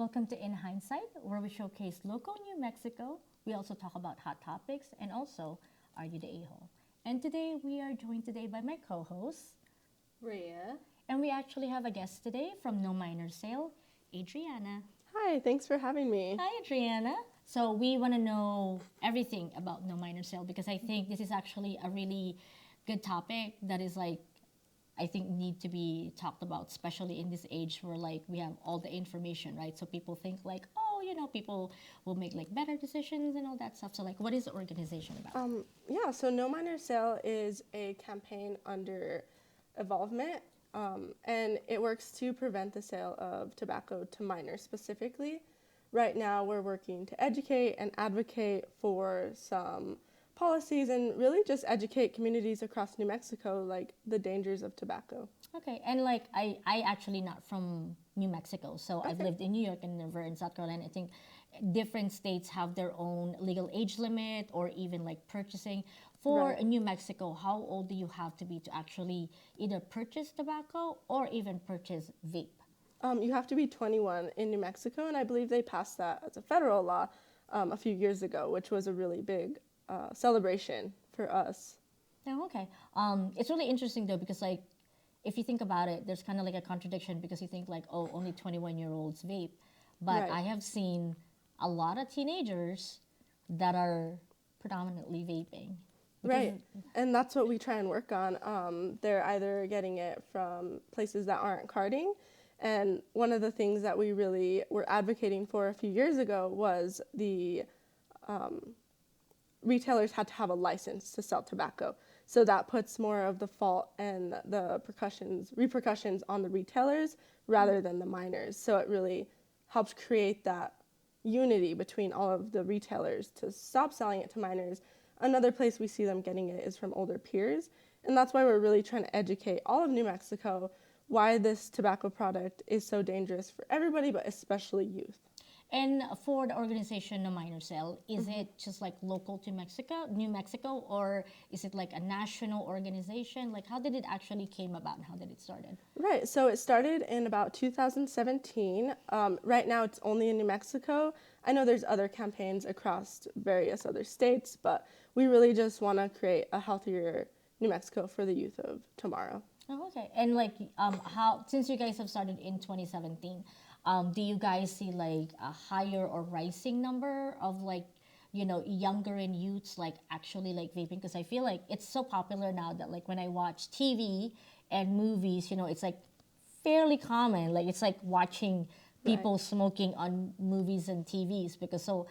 Welcome to In Hindsight, where we showcase local New Mexico. We also talk about hot topics and also Are You the A-hole? And today we are joined today by my co-host, Rhea. and we actually have a guest today from No Minor Sale, Adriana. Hi, thanks for having me. Hi, Adriana. So we want to know everything about No Minor Sale because I think this is actually a really good topic that is like I think need to be talked about, especially in this age where like we have all the information, right? So people think like, oh, people will make like better decisions and all that stuff. So like, what is the organization about? So No Minor Sale is a campaign under Evolvement, and it works to prevent the sale of tobacco to minors specifically. Right now, we're working to educate and advocate for some policies and really just educate communities across New Mexico, like the dangers of tobacco. Okay, and like I actually not from New Mexico, so I've lived in New York and never in South Carolina. I think different states have their own legal age limit or even like purchasing. For Right. New Mexico, how old do you have to be to actually either purchase tobacco or even purchase vape? You have to be 21 in New Mexico, and I believe they passed that as a federal law a few years ago, which was a really big celebration for us. Oh, okay. It's really interesting though because like if you think about it, there's kind of like a contradiction because you think like, oh, only 21-year-olds vape, but Right. I have seen a lot of teenagers that are predominantly vaping. Because, Right. And that's what we try and work on. They're either getting it from places that aren't carding. And one of the things that we really were advocating for a few years ago was the retailers had to have a license to sell tobacco. So that puts more of the fault and the repercussions on the retailers rather than the minors. So it really helps create that unity between all of the retailers to stop selling it to minors. Another place we see them getting it is from older peers. And that's why we're really trying to educate all of New Mexico why this tobacco product is so dangerous for everybody, but especially youth. and for the organization, No Minor Cell, is it just like local to Mexico, New Mexico, or is it like a national organization? Like, how did it actually came about and how did it started? Right, so it started in about 2017. Right now it's only in New Mexico. I know there's other campaigns across various other states, but we really just want to create a healthier New Mexico for the youth of tomorrow. Oh, okay. And like, how since you guys have started in 2017, do you guys see like a higher or rising number of like, younger and youths like actually like vaping? Because I feel like it's so popular now that like when I watch TV and movies, it's like fairly common. Like it's like watching people smoking on movies and TVs because so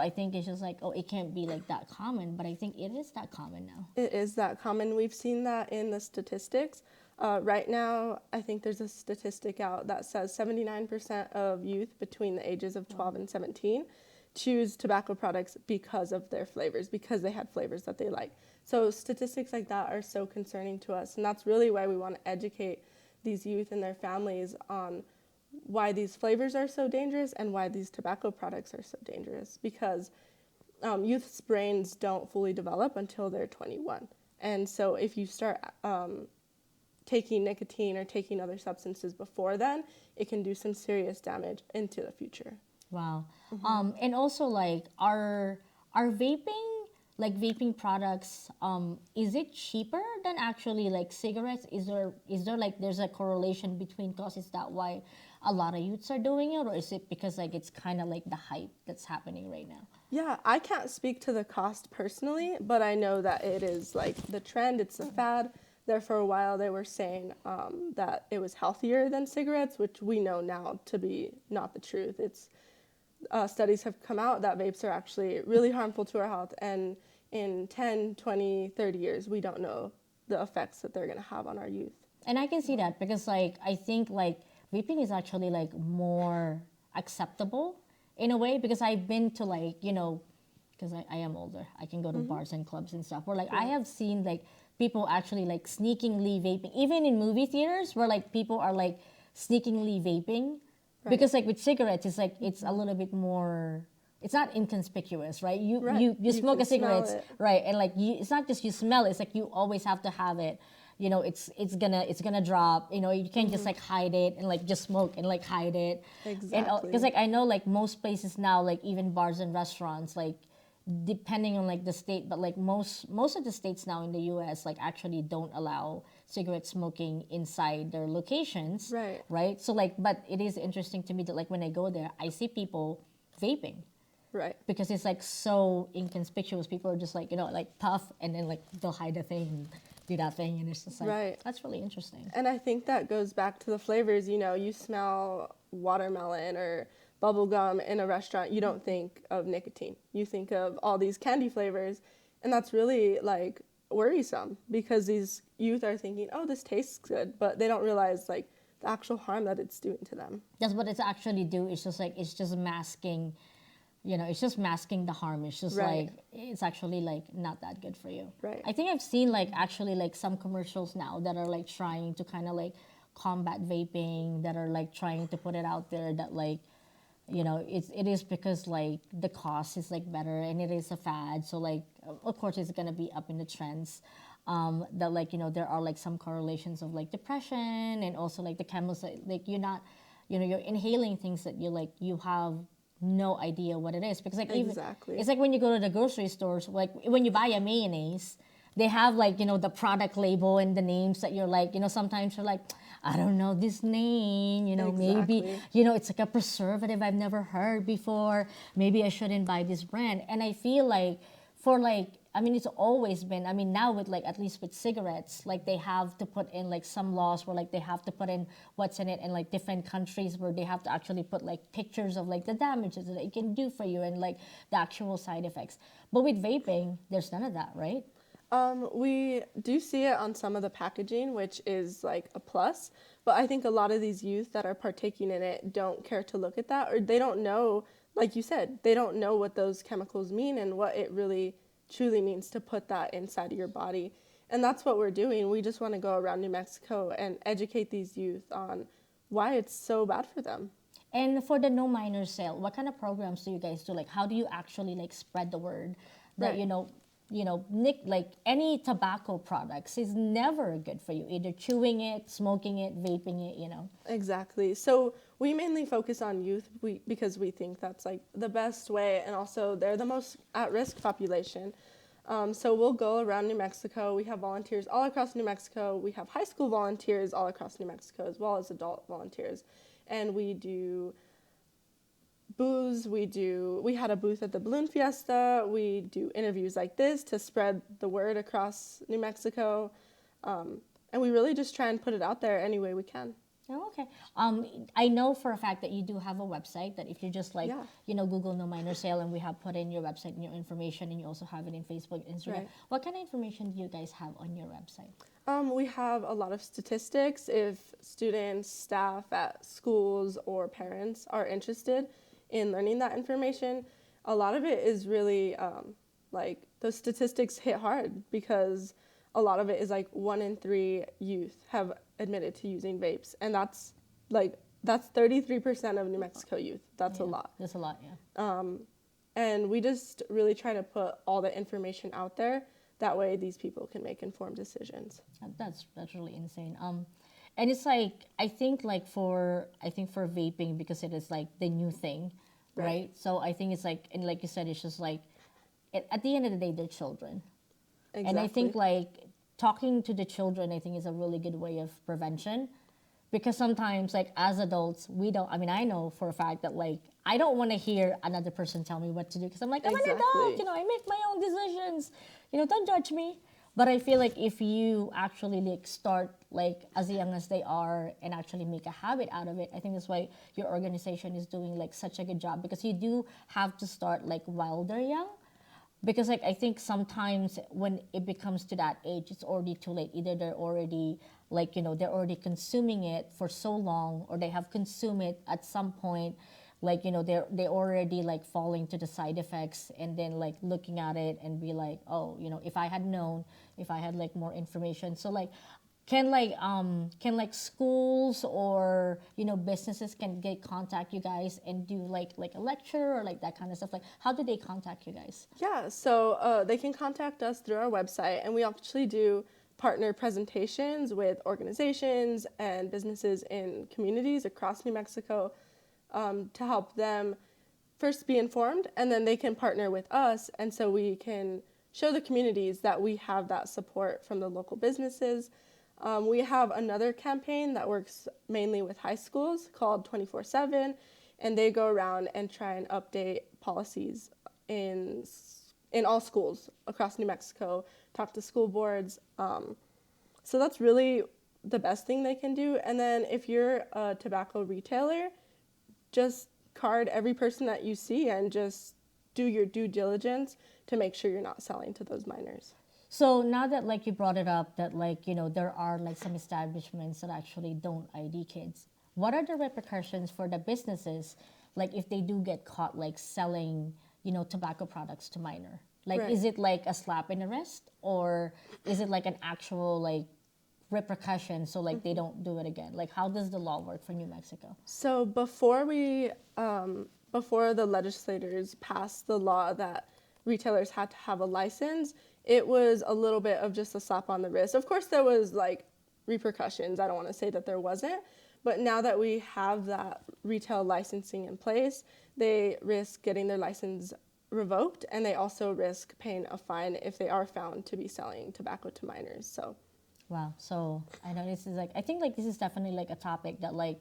I think it's just like, oh, it can't be like that common, but I think it is that common now. It is that common. We've seen that in the statistics. Right now, I think there's a statistic out that says 79% of youth between the ages of 12 and 17 choose tobacco products because of their flavors, because they had flavors that they like. So statistics like that are so concerning to us, and that's really why we want to educate these youth and their families on why these flavors are so dangerous and why these tobacco products are so dangerous, because youth's brains don't fully develop until they're 21. And so if you start taking nicotine or taking other substances before then, it can do some serious damage into the future. Wow. And also like are vaping products is it cheaper than actually like cigarettes? Is there like there's a correlation between costs? Is that why a lot of youths are doing it, or is it because like it's kind of like the hype that's happening right now? Yeah, I can't speak to the cost personally, but I know that it is like the trend, it's a fad. There for a while they were saying that it was healthier than cigarettes, which we know now to be not the truth. It's studies have come out that vapes are actually really harmful to our health, and in 10, 20, 30 years, we don't know the effects that they're going to have on our youth. And I can see that because like I think like vaping is actually like more acceptable in a way because I've been to like because I am older, I can go to bars and clubs and stuff where like I have seen like people actually like sneakingly vaping even in movie theaters where like people are like sneakingly vaping because like with cigarettes it's like it's a little bit more, it's not inconspicuous, right? You You smoke a can smell cigarette, it. right? And like it's not just you smell it, it's like you always have to have it it's gonna drop. You can't just like hide it and like just smoke and like hide it. And Exactly. because like I know like most places now, like even bars and restaurants, like depending on like the state, but like most of the states now in the US like actually don't allow cigarette smoking inside their locations. Right. Right. So like, but it is interesting to me that like when I go there, I see people vaping Right. because it's like so inconspicuous. People are just like, like puff and then like they'll hide the thing and do that thing. And it's just like, Right. that's really interesting. And I think that goes back to the flavors. You smell watermelon or bubble gum in a restaurant, you don't think of nicotine. You think of all these candy flavors. And that's really like worrisome because these youth are thinking, oh, this tastes good, but they don't realize like the actual harm that it's doing to them. That's what it's actually do. It's just like, it's just masking, it's just masking the harm. It's just Right. like, it's actually like not that good for you. Right. I think I've seen like actually like some commercials now that are like trying to kind of like combat vaping, that are like trying to put it out there that like, it is because like the cost is like better and it is a fad. So like, of course it's gonna be up in the trends. That like, there are like some correlations of like depression and also like the chemicals like you're not, you're inhaling things that you have no idea what it is, because like even Exactly. it's like when you go to the grocery stores, like when you buy a mayonnaise, they have like the product label and the names that you're like, sometimes you're like, I don't know this name, maybe Exactly. it's like a preservative I've never heard before, maybe I shouldn't buy this brand. And I feel like for like, I mean, it's always been, I mean, now with like, at least with cigarettes, like they have to put in like some laws where like they have to put in what's in it, and like different countries where they have to actually put like pictures of like the damages that it can do for you and like the actual side effects. But with vaping, there's none of that, right? We do see it on some of the packaging, which is like a plus, but I think a lot of these youth that are partaking in it don't care to look at that, or they don't know, like you said, they don't know what those chemicals mean and what it really truly means to put that inside of your body. And that's what we're doing. We just want to go around New Mexico and educate these youth on why it's so bad for them. And for the no minor sale, what kind of programs do you guys do? Like, how do you actually like spread the word that Right. like any tobacco products is never good for you, either chewing it, smoking it, vaping it. Exactly. So we mainly focus on youth because we think that's like the best way, and also they're the most at-risk population. So we'll go around New Mexico. We have volunteers all across New Mexico. We have high school volunteers all across New Mexico, as well as adult volunteers. And we do booze. We had a booth at the Balloon Fiesta. We do interviews like this to spread the word across New Mexico. And we really just try and put it out there any way we can. Oh, okay. I know for a fact that you do have a website that if you just like, Yeah. Google no minor sale, and we have put in your website and your information, and you also have it in Facebook, Instagram. Right. What kind of information do you guys have on your website? We have a lot of statistics if students, staff at schools, or parents are interested in learning that information. A lot of it is really like those statistics hit hard because a lot of it is like 1 in 3 youth have admitted to using vapes, and that's 33% of New Mexico youth. That's a lot. That's a lot, yeah. And we just really try to put all the information out there. That way these people can make informed decisions. That's really insane. And it's like I think for vaping, because it is like the new thing, right? So I think it's like, and like you said, it's just like at the end of the day, they're children. Exactly. And I think like talking to the children, I think is a really good way of prevention, because sometimes like as adults, we don't, I mean, I know for a fact that like, I don't want to hear another person tell me what to do, because I'm like, I'm an adult, Exactly. I make my own decisions, don't judge me. But I feel like if you actually like start like as young as they are and actually make a habit out of it, I think that's why your organization is doing like such a good job, because you do have to start like while they're young. Because like I think sometimes when it becomes to that age, it's already too late. Either they're already like, they're already consuming it for so long, or they have consumed it at some point, like, they already like falling to the side effects, and then like looking at it and be like, oh, if I had known, if I had like more information. So like can like schools or businesses can get contact you guys and do like a lecture or like that kind of stuff? Like how do they contact you guys? Yeah, so they can contact us through our website, and we actually do partner presentations with organizations and businesses in communities across New Mexico to help them first be informed, and then they can partner with us, and so we can show the communities that we have that support from the local businesses. We have another campaign that works mainly with high schools called 24/7, and they go around and try and update policies in all schools across New Mexico, talk to school boards. So that's really the best thing they can do. And then if you're a tobacco retailer, just card every person that you see and just do your due diligence to make sure you're not selling to those minors. So now that like you brought it up that like, there are like some establishments that actually don't ID kids, what are the repercussions for the businesses, like if they do get caught like selling, tobacco products to minor? Like, Right. is it like a slap in the wrist, or is it like an actual like repercussion so like they don't do it again? Like, how does the law work for New Mexico? So before the legislators passed the law that retailers had to have a license, it was a little bit of just a slap on the wrist. Of course, there was like repercussions. I don't want to say that there wasn't, but now that we have that retail licensing in place, they risk getting their license revoked, and they also risk paying a fine if they are found to be selling tobacco to minors. So Wow. So I know this is like, I think like this is definitely like a topic that like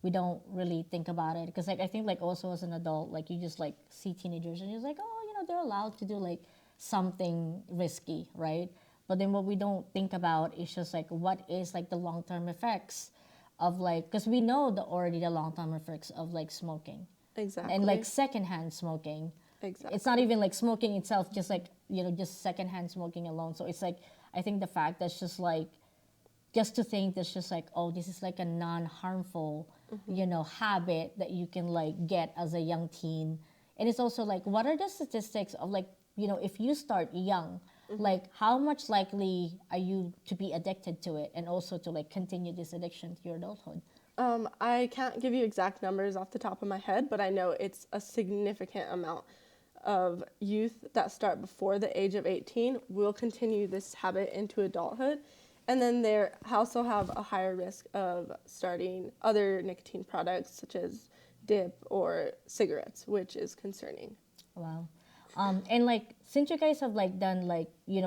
we don't really think about it, because like I think like also as an adult, like you just like see teenagers and you're like, oh, they're allowed to do like something risky, right? But then what we don't think about is just like what is like the long-term effects of like, because we know already the long-term effects of like smoking exactly. and like secondhand smoking. Exactly. It's not even like smoking itself, just like, just secondhand smoking alone. So it's like, I think the fact that's just like, just to think that's just like, oh, this is like a non-harmful, habit that you can like get as a young teen. And it's also like, what are the statistics of like, if you start young, like how much likely are you to be addicted to it and also to like continue this addiction to your adulthood? I can't give you exact numbers off the top of my head, but I know it's a significant amount of youth that start before the age of 18 will continue this habit into adulthood. And then they also have a higher risk of starting other nicotine products such as dip or cigarettes, which is concerning. Wow. And like since you guys have like done like you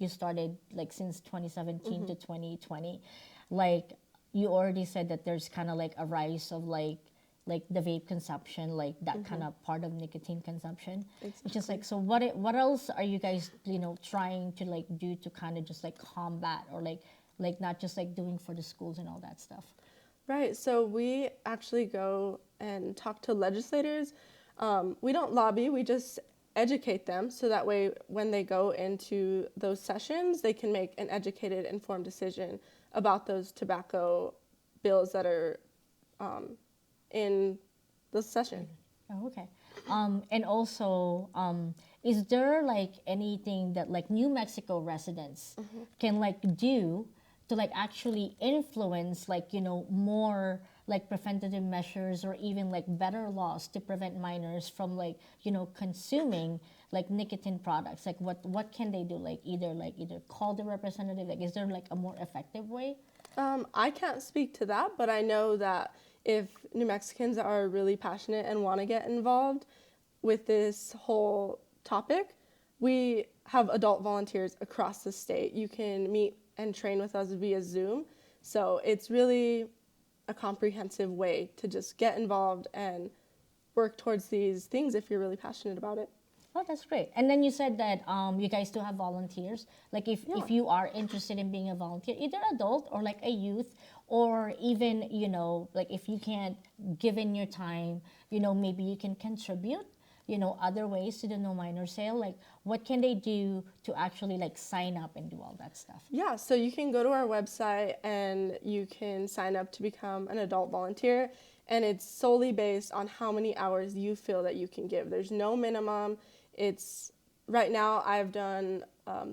started like since 2017 to 2020, like you already said that there's kind of like a rise of like the vape consumption, like that kind of part of nicotine consumption. Exactly. It's just like, so what else are you guys trying to like do to kind of just like combat, or like not just like doing for the schools and all that stuff? Right. So we actually go and talk to legislators. We don't lobby, we just educate them, so that way when they go into those sessions, they can make an educated, informed decision about those tobacco bills that are in the session. Oh, okay. And also, is there like anything that like New Mexico residents can like do to like actually influence like more like preventative measures, or even like better laws to prevent minors from like consuming like nicotine products? Like what can they do? Like either call the representative. Like is there like a more effective way? I can't speak to that, but I know that if New Mexicans are really passionate and want to get involved with this whole topic, we have adult volunteers across the state. You can meet and train with us via Zoom. So it's really a comprehensive way to just get involved and work towards these things if you're really passionate about it. Oh, that's great. And then you said that you guys do have volunteers. Like if you are interested in being a volunteer, either adult or like a youth, or even, like if you can't give in your time, maybe you can contribute, other ways to the no minor sale. Like what can they do to actually like sign up and do all that stuff? Yeah, so you can go to our website and you can sign up to become an adult volunteer. And it's solely based on how many hours you feel that you can give. There's no minimum. It's right now I've done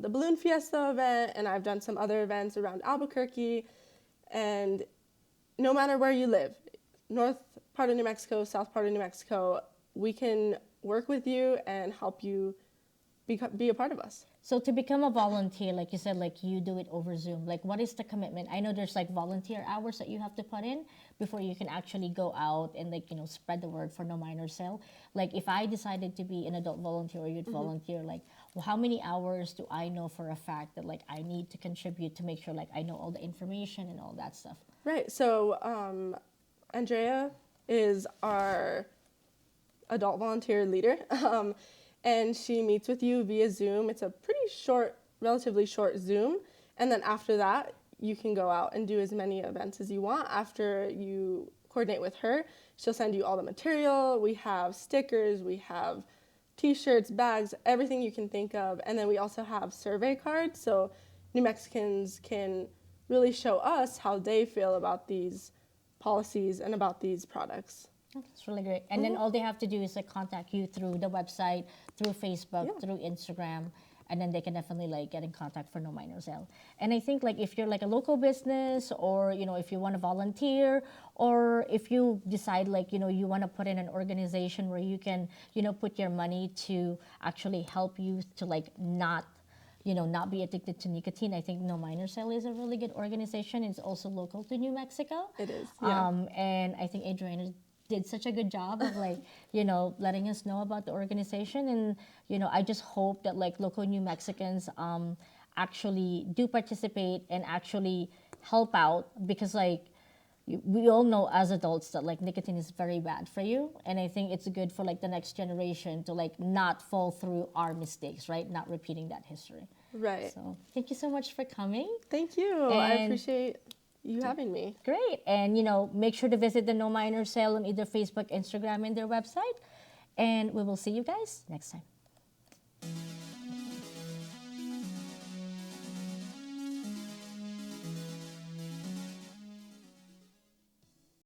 the Balloon Fiesta event, and I've done some other events around Albuquerque. And no matter where you live, north part of New Mexico, south part of New Mexico, we can work with you and help you be a part of us. So to become a volunteer, like you said, like you do it over Zoom, like what is the commitment? I know there's like volunteer hours that you have to put in before you can actually go out and like, spread the word for No Minor Sale. Like if I decided to be an adult volunteer or youth volunteer, like well, how many hours do I know for a fact that like I need to contribute to make sure like I know all the information and all that stuff? Right. So Andrea is our adult volunteer leader, and she meets with you via Zoom. It's a pretty short, relatively short Zoom, and then after that, you can go out and do as many events as you want. After you coordinate with her, she'll send you all the material. We have stickers, we have T-shirts, bags, everything you can think of, and then we also have survey cards, so New Mexicans can really show us how they feel about these policies and about these products. Oh, that's really great. And then all they have to do is like contact you through the website, through Facebook, Yeah. through Instagram, and then they can definitely like get in contact for No Minor Sale. And I think like if you're like a local business or if you want to volunteer or if you decide like you want to put in an organization where you can put your money to actually help youth to like not be addicted to nicotine. I think No Minor Sale is a really good organization. It's also local to New Mexico. It is, yeah. And I think Adriana did such a good job of like, letting us know about the organization. And, I just hope that like local New Mexicans actually do participate and actually help out because like, we all know as adults that like nicotine is very bad for you, and I think it's good for like the next generation to like not fall through our mistakes, right? Not repeating that history. Right. So thank you so much for coming. Thank you. I And- appreciate you having me. Great. And make sure to visit the No Minor Sale on either Facebook, Instagram, and their website. And we will see you guys next time.